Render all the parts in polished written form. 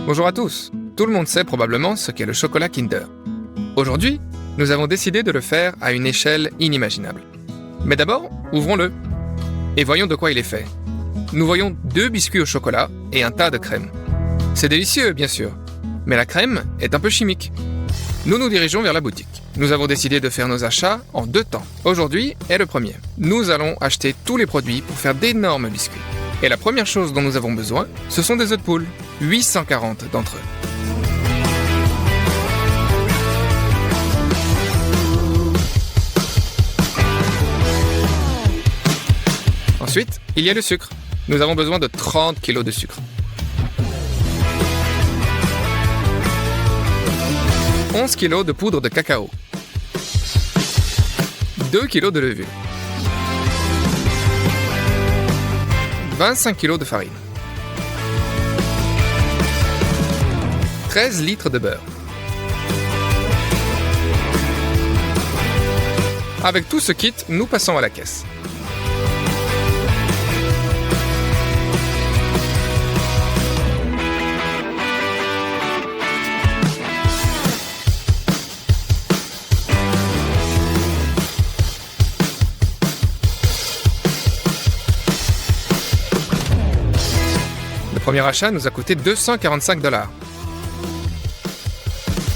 Bonjour à tous. Tout le monde sait probablement ce qu'est le chocolat Kinder. Aujourd'hui, nous avons décidé de le faire à une échelle inimaginable. Mais d'abord, ouvrons-le. Et voyons de quoi il est fait. Nous voyons 2 biscuits au chocolat et un tas de crème. C'est délicieux, bien sûr. Mais la crème est un peu chimique. Nous nous dirigeons vers la boutique. Nous avons décidé de faire nos achats en 2 temps. Aujourd'hui est le premier. Nous allons acheter tous les produits pour faire d'énormes biscuits. Et la première chose dont nous avons besoin, ce sont des œufs de poule. 840 d'entre eux. Ensuite, il y a le sucre. Nous avons besoin de 30 kg de sucre. 11 kg de poudre de cacao. 2 kg de levure. 25 kg de farine. 13 litres de beurre. Avec tout ce kit, nous passons à la caisse. Le premier achat nous a coûté 245 $.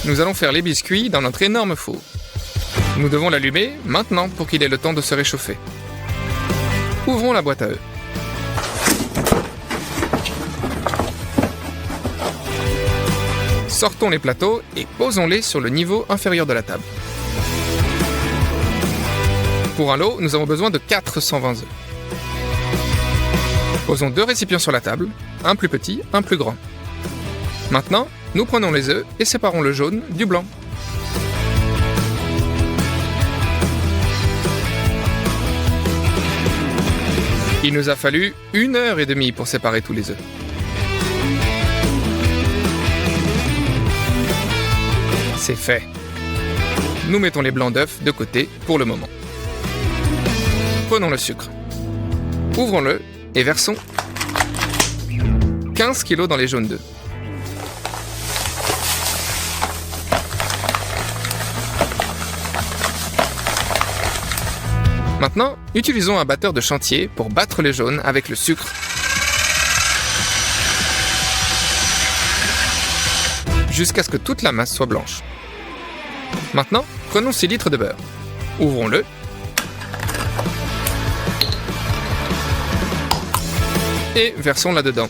Nous allons faire les biscuits dans notre énorme four. Nous devons l'allumer maintenant pour qu'il ait le temps de se réchauffer. Ouvrons la boîte à œufs. Sortons les plateaux et posons-les sur le niveau inférieur de la table. Pour un lot, nous avons besoin de 420 œufs. Posons 2 récipients sur la table, un plus petit, un plus grand. Maintenant, nous prenons les œufs et séparons le jaune du blanc. Il nous a fallu 1h30 pour séparer tous les œufs. C'est fait. Nous mettons les blancs d'œufs de côté pour le moment. Prenons le sucre. Ouvrons-le et versons 15 kg dans les jaunes d'œufs. Maintenant, utilisons un batteur de chantier pour battre les jaunes avec le sucre. Jusqu'à ce que toute la masse soit blanche. Maintenant, prenons 6 litres de beurre. Ouvrons-le. Et versons là-dedans.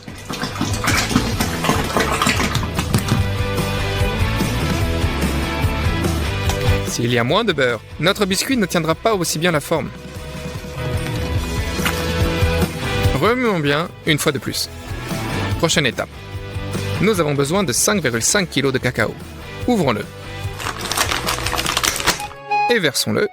S'il y a moins de beurre, notre biscuit ne tiendra pas aussi bien la forme. Remuons bien une fois de plus. Prochaine étape. Nous avons besoin de 5,5 kg de cacao. Ouvrons-le. Et versons-le.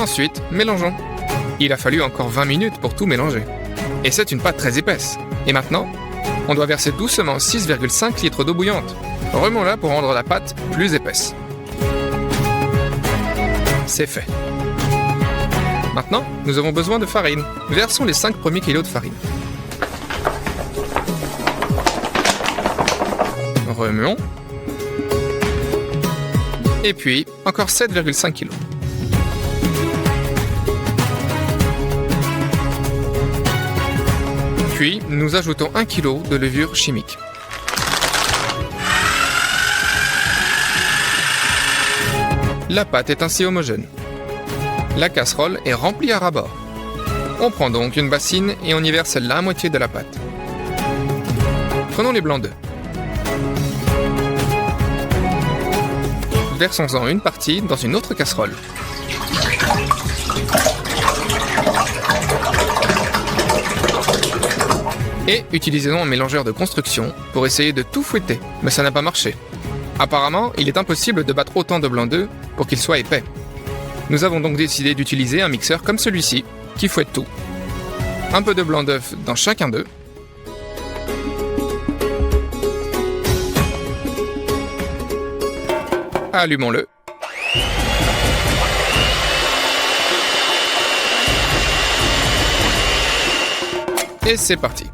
Ensuite, mélangeons. Il a fallu encore 20 minutes pour tout mélanger. Et c'est une pâte très épaisse. Et maintenant, on doit verser doucement 6,5 litres d'eau bouillante. Remuons-la pour rendre la pâte plus épaisse. C'est fait. Maintenant, nous avons besoin de farine. Versons les 5 premiers kilos de farine. Remuons. Et puis, encore 7,5 kg. Puis, nous ajoutons 1 kg de levure chimique. La pâte est ainsi homogène. La casserole est remplie à ras-bord. On prend donc une bassine et on y verse la moitié de la pâte. Prenons les blancs d'œufs. Versons-en une partie dans une autre casserole. Et utilisons un mélangeur de construction pour essayer de tout fouetter, mais ça n'a pas marché. Apparemment, il est impossible de battre autant de blancs d'œufs pour qu'il soit épais. Nous avons donc décidé d'utiliser un mixeur comme celui-ci, qui fouette tout. Un peu de blanc d'œuf dans chacun d'eux. Allumons-le. Et c'est parti.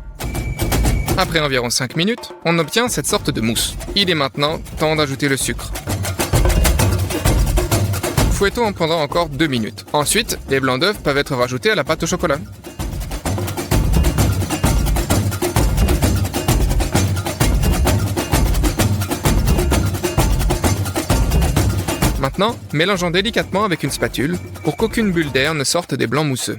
Après environ 5 minutes, on obtient cette sorte de mousse. Il est maintenant temps d'ajouter le sucre. Fouettons pendant encore 2 minutes. Ensuite, les blancs d'œufs peuvent être rajoutés à la pâte au chocolat. Maintenant, mélangeons délicatement avec une spatule pour qu'aucune bulle d'air ne sorte des blancs mousseux.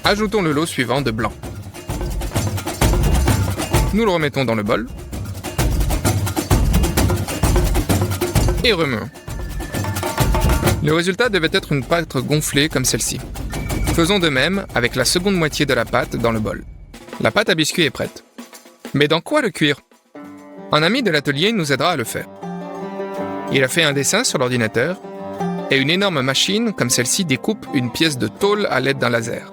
Ajoutons le lot suivant de blanc. Nous le remettons dans le bol et remuons. Le résultat devait être une pâte gonflée comme celle-ci. Faisons de même avec la seconde moitié de la pâte dans le bol. La pâte à biscuit est prête. Mais dans quoi le cuire? Un ami de l'atelier nous aidera à le faire. Il a fait un dessin sur l'ordinateur et une énorme machine comme celle-ci découpe une pièce de tôle à l'aide d'un laser.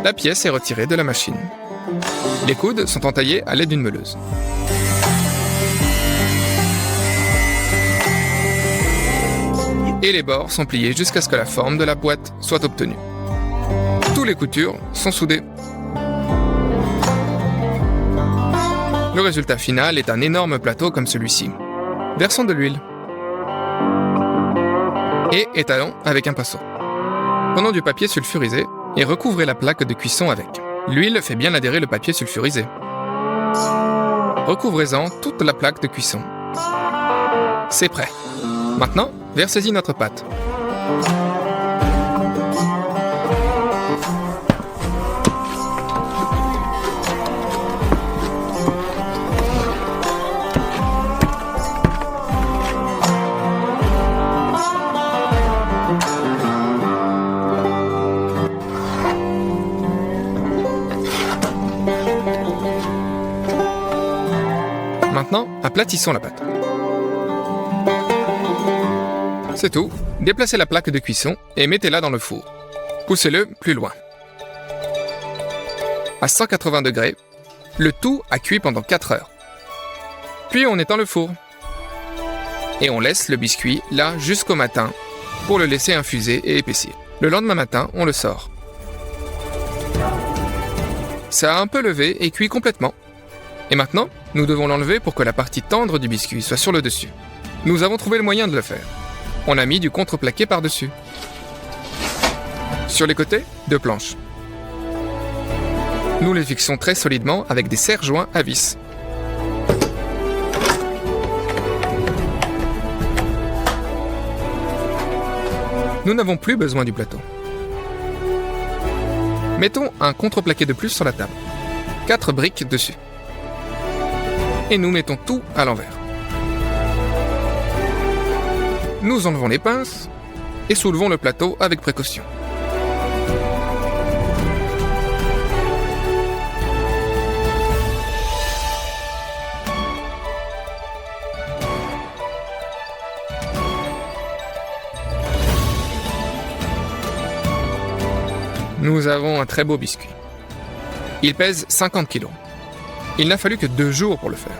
La pièce est retirée de la machine. Les coudes sont entaillés à l'aide d'une meuleuse. Et les bords sont pliés jusqu'à ce que la forme de la boîte soit obtenue. Toutes les coutures sont soudées. Le résultat final est un énorme plateau comme celui-ci. Versons de l'huile. Et étalons avec un pinceau. Prenons du papier sulfurisé et recouvrez la plaque de cuisson avec. L'huile fait bien adhérer le papier sulfurisé. Recouvrez-en toute la plaque de cuisson. C'est prêt. Maintenant, versez-y notre pâte. Maintenant, aplatissons la pâte. C'est tout. Déplacez la plaque de cuisson et mettez-la dans le four. Poussez-le plus loin. À 180 degrés, le tout a cuit pendant 4 heures. Puis on éteint le four. Et on laisse le biscuit là jusqu'au matin pour le laisser infuser et épaissir. Le lendemain matin, on le sort. Ça a un peu levé et cuit complètement. Et maintenant, nous devons l'enlever pour que la partie tendre du biscuit soit sur le dessus. Nous avons trouvé le moyen de le faire. On a mis du contreplaqué par-dessus. Sur les côtés, 2 planches. Nous les fixons très solidement avec des serre-joints à vis. Nous n'avons plus besoin du plateau. Mettons un contreplaqué de plus sur la table. 4 briques dessus. Et nous mettons tout à l'envers. Nous enlevons les pinces et soulevons le plateau avec précaution. Nous avons un très beau biscuit. Il pèse 50 kg. Il n'a fallu que 2 jours pour le faire.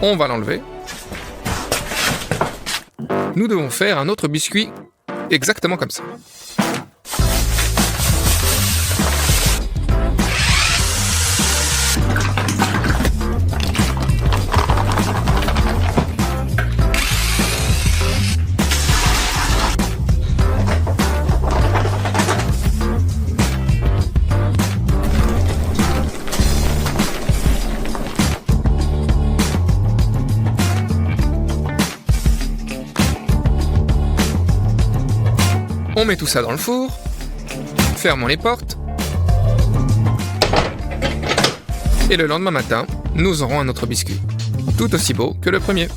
On va l'enlever. Nous devons faire un autre biscuit exactement comme ça. On met tout ça dans le four, fermons les portes, et le lendemain matin, nous aurons un autre biscuit, tout aussi beau que le premier.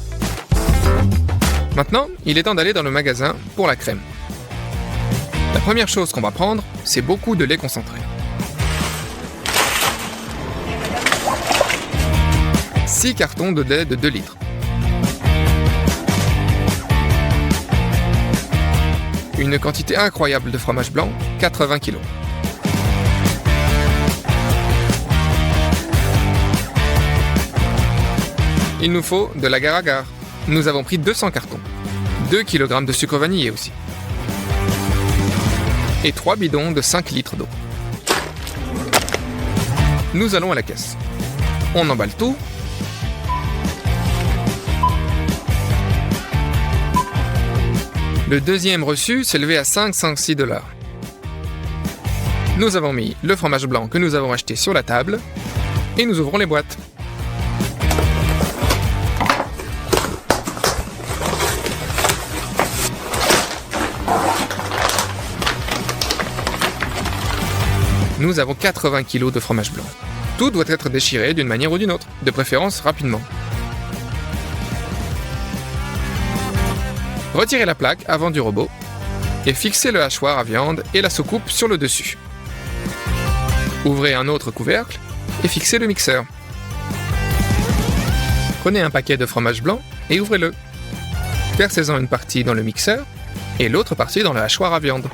Maintenant, il est temps d'aller dans le magasin pour la crème. La première chose qu'on va prendre, c'est beaucoup de lait concentré. 6 cartons de lait de 2 litres. Une quantité incroyable de fromage blanc, 80 kg. il nous faut de l'agar-agar. Nous avons pris 200 cartons. 2 kg de sucre vanillé aussi. Et 3 bidons de 5 litres d'eau. Nous allons à la caisse. On emballe tout. Le deuxième reçu s'élevait à 5,6 $. Nous avons mis le fromage blanc que nous avons acheté sur la table et nous ouvrons les boîtes. Nous avons 80 kg de fromage blanc. Tout doit être déchiré d'une manière ou d'une autre, de préférence rapidement. Retirez la plaque avant du robot et fixez le hachoir à viande et la soucoupe sur le dessus. Ouvrez un autre couvercle et fixez le mixeur. Prenez un paquet de fromage blanc et ouvrez-le. Versez-en une partie dans le mixeur et l'autre partie dans le hachoir à viande.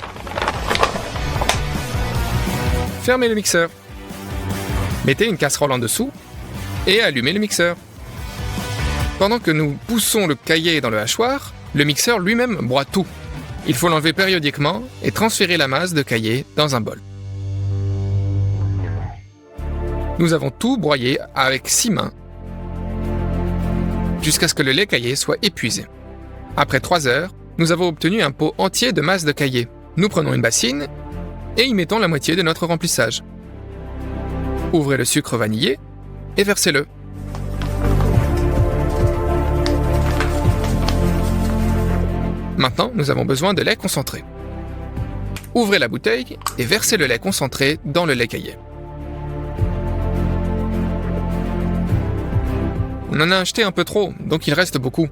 Fermez le mixeur. Mettez une casserole en dessous et allumez le mixeur. Pendant que nous poussons le caillé dans le hachoir, le mixeur lui-même broie tout. Il faut l'enlever périodiquement et transférer la masse de caillé dans un bol. Nous avons tout broyé avec 6 mains jusqu'à ce que le lait caillé soit épuisé. Après 3 heures, nous avons obtenu un pot entier de masse de caillé. Nous prenons une bassine et y mettons la moitié de notre remplissage. Ouvrez le sucre vanillé et versez-le. Maintenant, nous avons besoin de lait concentré. Ouvrez la bouteille et versez le lait concentré dans le lait caillé. On en a acheté un peu trop, donc il reste beaucoup.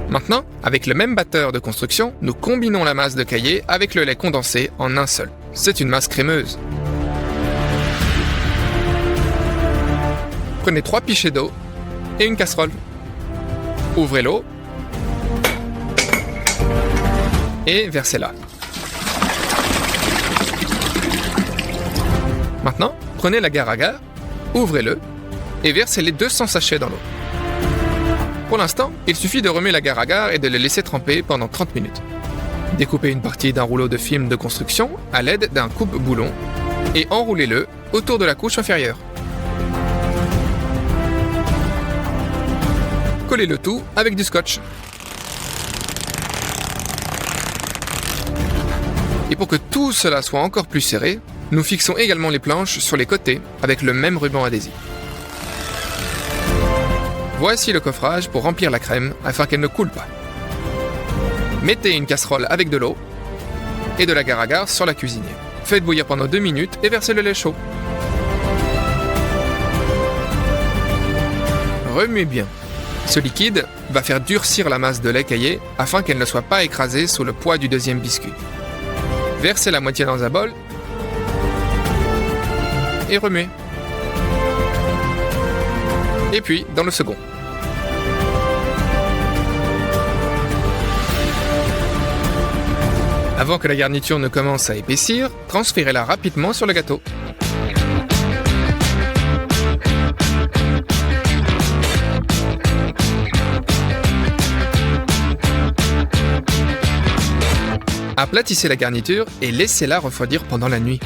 Maintenant, avec le même batteur de construction, nous combinons la masse de caillé avec le lait condensé en un seul. C'est une masse crémeuse. Prenez 3 pichets d'eau et une casserole. Ouvrez l'eau et versez-la. Maintenant, prenez l'agar-agar, ouvrez-le et versez les 200 sachets dans l'eau. Pour l'instant, il suffit de remuer l'agar-agar et de le laisser tremper pendant 30 minutes. Découpez une partie d'un rouleau de film de construction à l'aide d'un coupe-boulon et enroulez-le autour de la couche inférieure. Collez le tout avec du scotch. Et pour que tout cela soit encore plus serré, nous fixons également les planches sur les côtés avec le même ruban adhésif. Voici le coffrage pour remplir la crème afin qu'elle ne coule pas. Mettez une casserole avec de l'eau et de l'agar-agar sur la cuisinière. Faites bouillir pendant 2 minutes et versez le lait chaud. Remuez bien. Ce liquide va faire durcir la masse de lait caillé afin qu'elle ne soit pas écrasée sous le poids du deuxième biscuit. Versez la moitié dans un bol et remuez. Et puis dans le second. Avant que la garniture ne commence à épaissir, transférez-la rapidement sur le gâteau. Aplatissez la garniture et laissez-la refroidir pendant la nuit.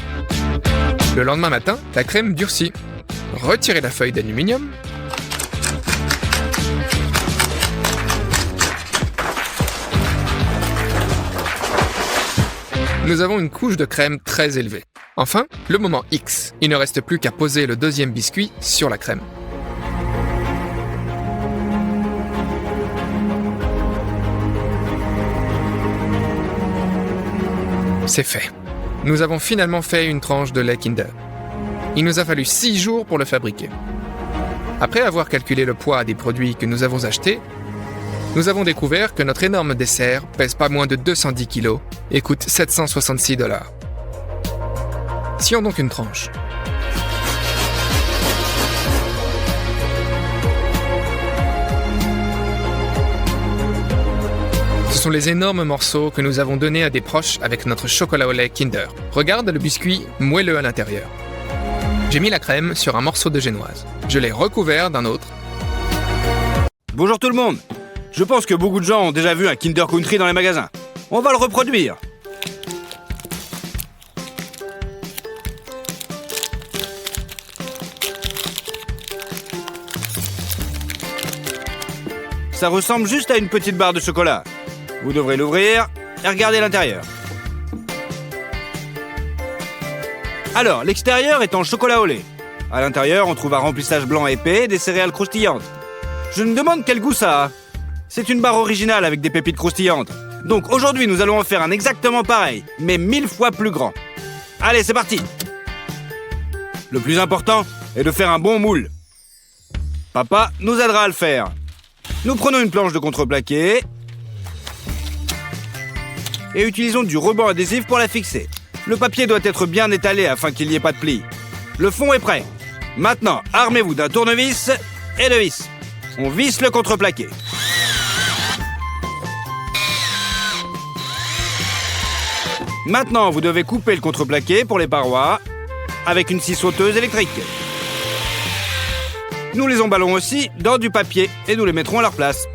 Le lendemain matin, la crème durcit. Retirez la feuille d'aluminium. Nous avons une couche de crème très élevée. Enfin, le moment X. Il ne reste plus qu'à poser le deuxième biscuit sur la crème. C'est fait. Nous avons finalement fait une tranche de lait Kinder. Il nous a fallu 6 jours pour le fabriquer. Après avoir calculé le poids des produits que nous avons achetés, nous avons découvert que notre énorme dessert pèse pas moins de 210 kg et coûte 766 $. Scions donc une tranche. Ce sont les énormes morceaux que nous avons donnés à des proches avec notre chocolat au lait Kinder. Regarde le biscuit moelleux à l'intérieur. J'ai mis la crème sur un morceau de génoise. Je l'ai recouvert d'un autre. Bonjour tout le monde. Je pense que beaucoup de gens ont déjà vu un Kinder Country dans les magasins. On va le reproduire. Ça ressemble juste à une petite barre de chocolat. Vous devrez l'ouvrir et regarder l'intérieur. Alors, l'extérieur est en chocolat au lait. À l'intérieur, on trouve un remplissage blanc épais et des céréales croustillantes. Je me demande quel goût ça a. C'est une barre originale avec des pépites croustillantes. Donc aujourd'hui, nous allons en faire un exactement pareil, mais 1000 fois plus grand. Allez, c'est parti. Le plus important est de faire un bon moule. Papa nous aidera à le faire. Nous prenons une planche de contreplaqué et utilisons du ruban adhésif pour la fixer. Le papier doit être bien étalé afin qu'il n'y ait pas de plis. Le fond est prêt. Maintenant, armez-vous d'un tournevis et de vis. On visse le contreplaqué. Maintenant, vous devez couper le contreplaqué pour les parois avec une scie sauteuse électrique. Nous les emballons aussi dans du papier et nous les mettrons à leur place.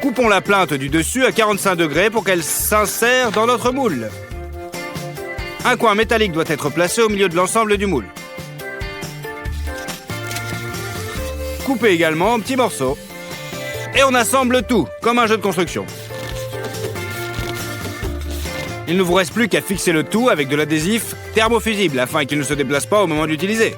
Coupons la plinthe du dessus à 45 degrés pour qu'elle s'insère dans notre moule. Un coin métallique doit être placé au milieu de l'ensemble du moule. Coupez également en petits morceaux. Et on assemble tout, comme un jeu de construction. Il ne vous reste plus qu'à fixer le tout avec de l'adhésif thermofusible afin qu'il ne se déplace pas au moment de l'utiliser.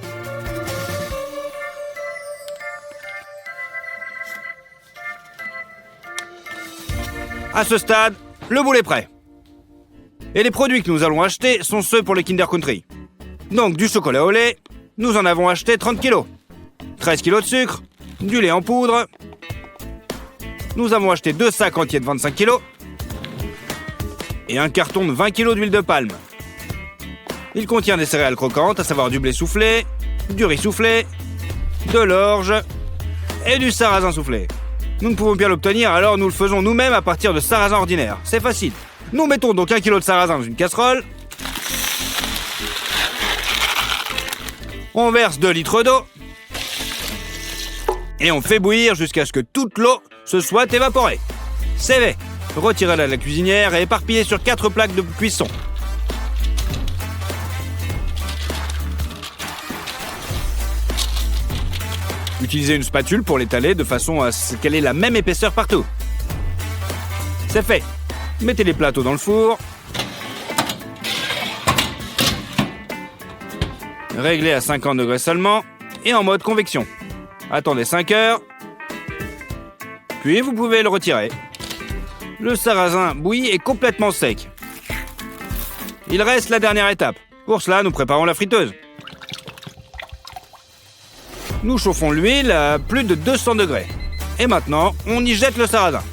À ce stade, le moule est prêt. Et les produits que nous allons acheter sont ceux pour les Kinder Country. Donc du chocolat au lait, nous en avons acheté 30 kg. 13 kg de sucre, du lait en poudre. Nous avons acheté 2 sacs entiers de 25 kg. Et un carton de 20 kg d'huile de palme. Il contient des céréales croquantes, à savoir du blé soufflé, du riz soufflé, de l'orge et du sarrasin soufflé. Nous ne pouvons bien l'obtenir, alors nous le faisons nous-mêmes à partir de sarrasin ordinaire. C'est facile. Nous mettons donc 1 kg de sarrasin dans une casserole. On verse 2 litres d'eau. Et on fait bouillir jusqu'à ce que toute l'eau se soit évaporée. C'est fait. Retirez-la de la cuisinière et éparpillez sur 4 plaques de cuisson. Utilisez une spatule pour l'étaler de façon à ce qu'elle ait la même épaisseur partout. C'est fait. Mettez les plateaux dans le four. Réglez à 50 degrés seulement et en mode convection. Attendez 5 heures. Puis vous pouvez le retirer. Le sarrasin bouilli est complètement sec. Il reste la dernière étape. Pour cela, nous préparons la friteuse. Nous chauffons l'huile à plus de 200 degrés. Et maintenant, on y jette le sarrasin.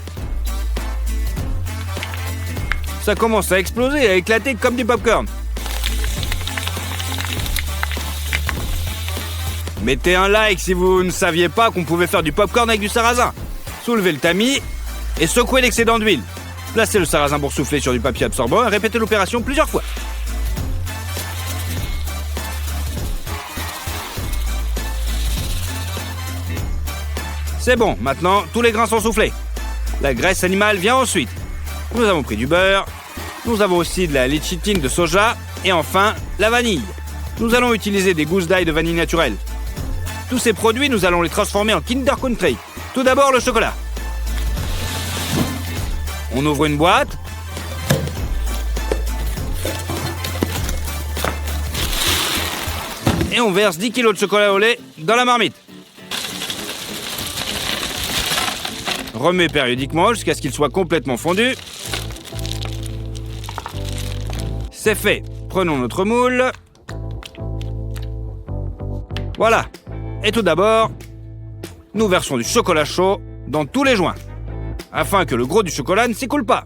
Ça commence à exploser et à éclater comme du popcorn. Mettez un like si vous ne saviez pas qu'on pouvait faire du popcorn avec du sarrasin. Soulevez le tamis et secouez l'excédent d'huile. Placez le sarrasin boursouflé sur du papier absorbant et répétez l'opération plusieurs fois. C'est bon, maintenant tous les grains sont soufflés. La graisse animale vient ensuite. Nous avons pris du beurre, nous avons aussi de la léchitine de soja et enfin la vanille. Nous allons utiliser des gousses d'ail de vanille naturelle. Tous ces produits, nous allons les transformer en Kinder Country. Tout d'abord le chocolat. On ouvre une boîte. Et on verse 10 kg de chocolat au lait dans la marmite. Remet périodiquement jusqu'à ce qu'il soit complètement fondu. C'est fait. Prenons notre moule. Voilà. Et tout d'abord, nous versons du chocolat chaud dans tous les joints, afin que le gros du chocolat ne s'écoule pas.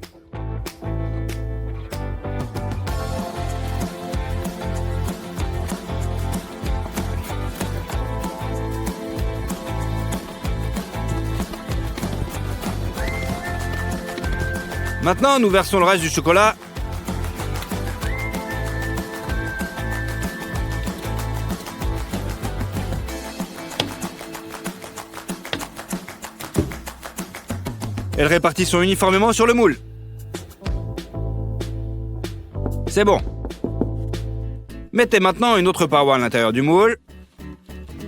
Maintenant, nous versons le reste du chocolat Elles répartissent uniformément sur le moule. C'est bon. Mettez maintenant une autre paroi à l'intérieur du moule,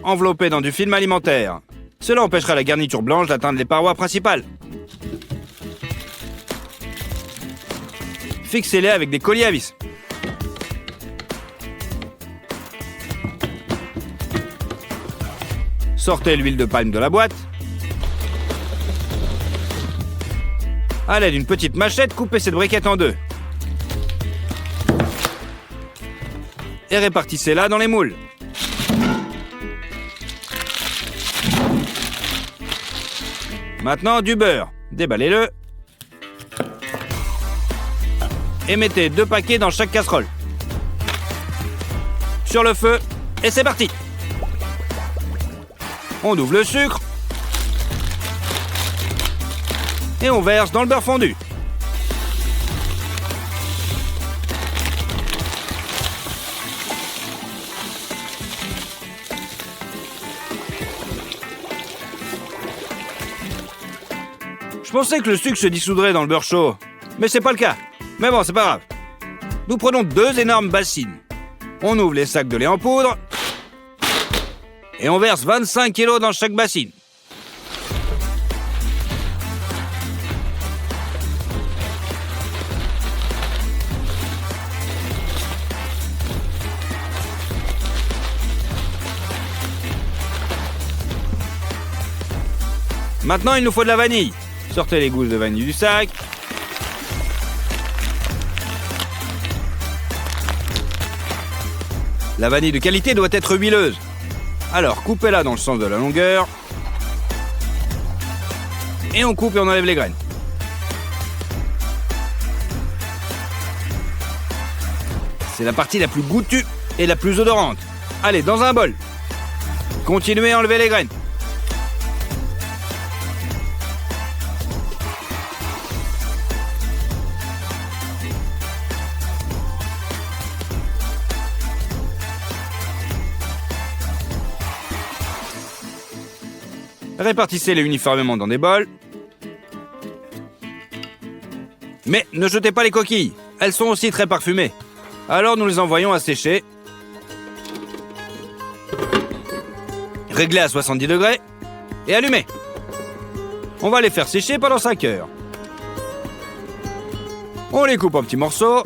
enveloppée dans du film alimentaire. Cela empêchera la garniture blanche d'atteindre les parois principales. Fixez-les avec des colliers à vis. Sortez l'huile de palme de la boîte. À l'aide d'une petite machette, coupez cette briquette en deux. Et répartissez-la dans les moules. Maintenant, du beurre. Déballez-le. Et mettez 2 paquets dans chaque casserole. Sur le feu, et c'est parti. On ouvre le sucre. Et on verse dans le beurre fondu. Je pensais que le sucre se dissoudrait dans le beurre chaud, mais c'est pas le cas. Mais bon, c'est pas grave. Nous prenons 2 énormes bassines. On ouvre les sacs de lait en poudre et on verse 25 kg dans chaque bassine. Maintenant, il nous faut de la vanille. Sortez les gousses de vanille du sac. La vanille de qualité doit être huileuse. Alors, coupez-la dans le sens de la longueur. Et on coupe et on enlève les graines. C'est la partie la plus goûtue et la plus odorante. Allez, dans un bol. Continuez à enlever les graines. Répartissez-les uniformément dans des bols. Mais ne jetez pas les coquilles, elles sont aussi très parfumées. Alors nous les envoyons à sécher. Réglez à 70 degrés et allumez. On va les faire sécher pendant 5 heures. On les coupe en petits morceaux.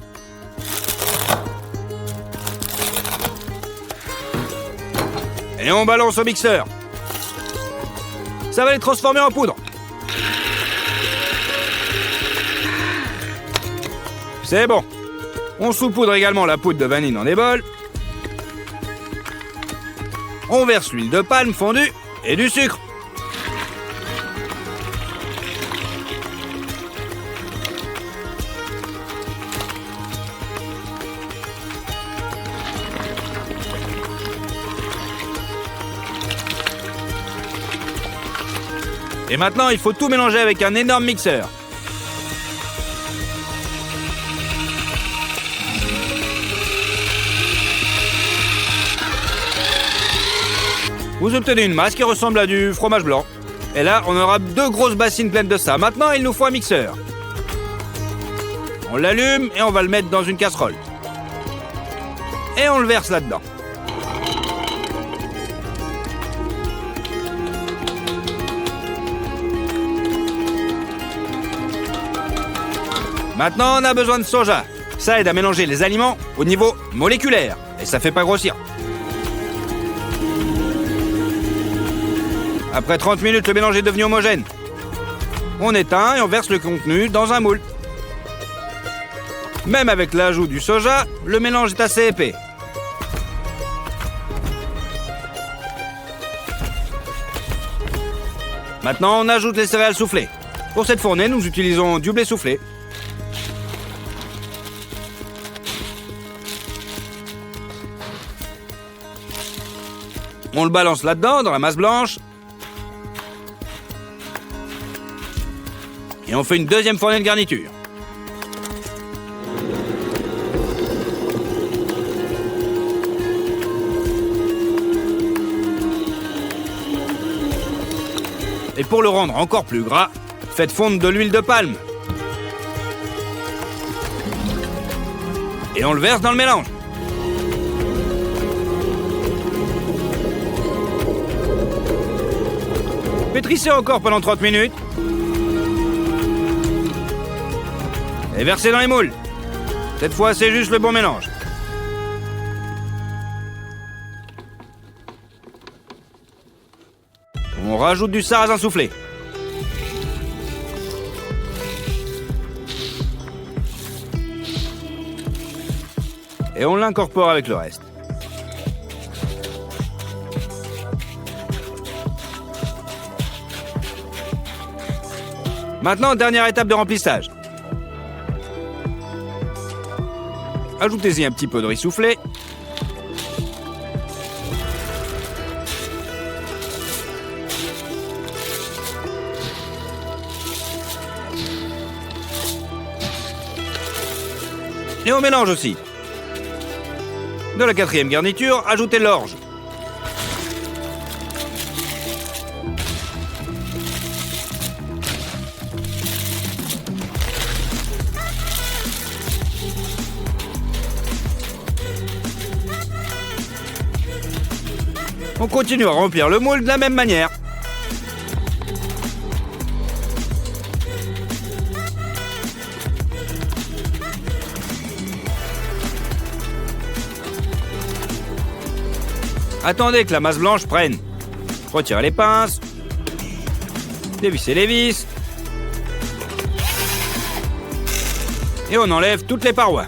Et on balance au mixeur. Ça va les transformer en poudre. C'est bon. On saupoudre également la poudre de vanille dans des bols. On verse l'huile de palme fondue et du sucre. Et maintenant, il faut tout mélanger avec un énorme mixeur. Vous obtenez une masse qui ressemble à du fromage blanc. Et là, on aura 2 grosses bassines pleines de ça. Maintenant, il nous faut un mixeur. On l'allume et on va le mettre dans une casserole. Et on le verse là-dedans. Maintenant, on a besoin de soja. Ça aide à mélanger les aliments au niveau moléculaire. Et ça fait pas grossir. Après 30 minutes, le mélange est devenu homogène. On éteint et on verse le contenu dans un moule. Même avec l'ajout du soja, le mélange est assez épais. Maintenant, on ajoute les céréales soufflées. Pour cette fournée, nous utilisons du blé soufflé. On le balance là-dedans, dans la masse blanche. Et on fait une deuxième fournée de garniture. Et pour le rendre encore plus gras, Faites fondre de l'huile de palme. Et on le verse dans le mélange. Pétrissez encore pendant 30 minutes. Et versez dans les moules. Cette fois, c'est juste le bon mélange. On rajoute du sarrasin soufflé. Et on l'incorpore avec le reste. Maintenant, dernière étape de remplissage. Ajoutez-y un petit peu de riz soufflé. Et on mélange aussi. De la quatrième garniture, ajoutez l'orge. On continue à remplir le moule de la même manière. Attendez que la masse blanche prenne. Retirez les pinces. Dévissez les vis. Et on enlève toutes les parois.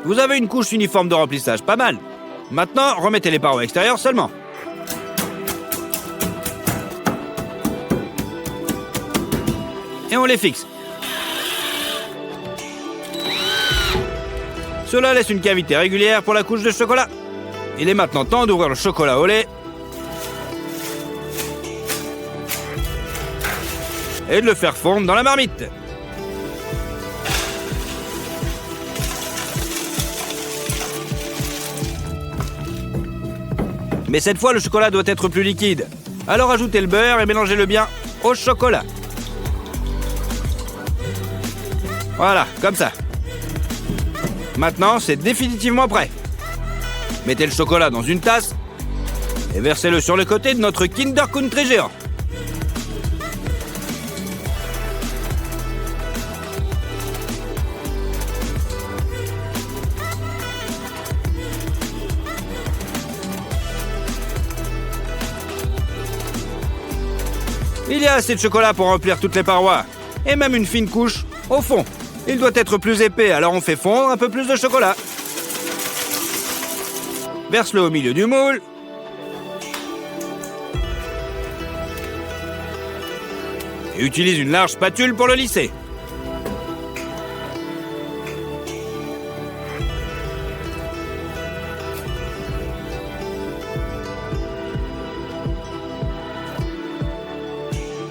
Vous avez une couche uniforme de remplissage, pas mal. Maintenant, remettez les parois extérieures seulement. Et on les fixe. Cela laisse une cavité régulière pour la couche de chocolat. Il est maintenant temps d'ouvrir le chocolat au lait et de le faire fondre dans la marmite. Mais cette fois, le chocolat doit être plus liquide. Alors ajoutez le beurre et mélangez-le bien au chocolat. Voilà, comme ça. Maintenant, c'est définitivement prêt. Mettez le chocolat dans une tasse et versez-le sur le côté de notre Kinder Country géant. Il y a assez de chocolat pour remplir toutes les parois, et même une fine couche au fond. Il doit être plus épais, alors on fait fondre un peu plus de chocolat. Verse-le au milieu du moule. Et utilise une large spatule pour le lisser.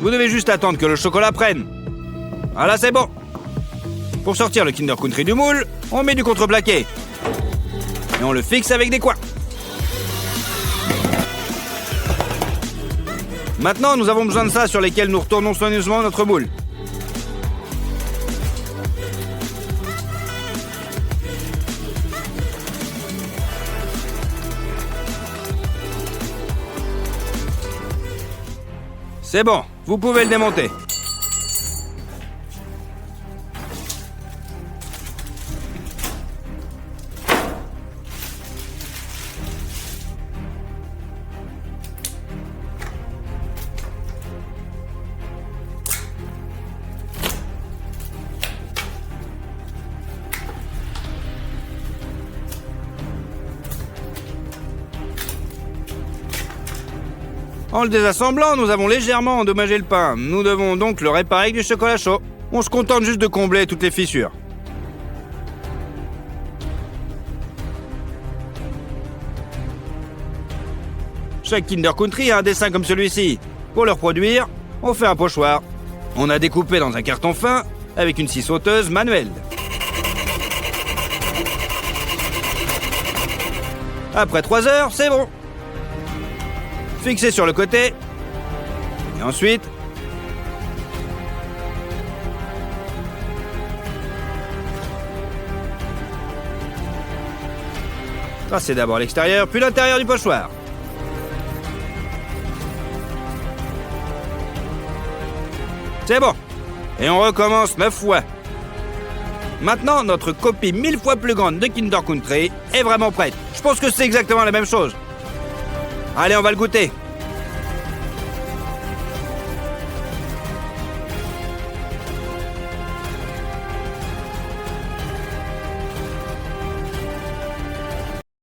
Vous devez juste attendre que le chocolat prenne. Voilà, c'est bon. Pour sortir le Kinder Country du moule, on met du contreplaqué. Et on le fixe avec des coins. Maintenant, nous avons besoin de ça sur lesquels nous retournons soigneusement notre moule. C'est bon, vous pouvez le démonter. En le désassemblant, nous avons légèrement endommagé le pain. Nous devons donc le réparer avec du chocolat chaud. On se contente juste de combler toutes les fissures. Chaque Kinder Country a un dessin comme celui-ci. Pour le reproduire, on fait un pochoir. On a découpé dans un carton fin avec une scie sauteuse manuelle. Après 3 heures, c'est bon. Fixez sur le côté. Et ensuite... tracez d'abord l'extérieur, puis l'intérieur du pochoir. C'est bon. Et on recommence 9 fois. Maintenant, notre copie 1000 fois plus grande de Kinder Country est vraiment prête. Je pense que c'est exactement la même chose. Allez, on va le goûter.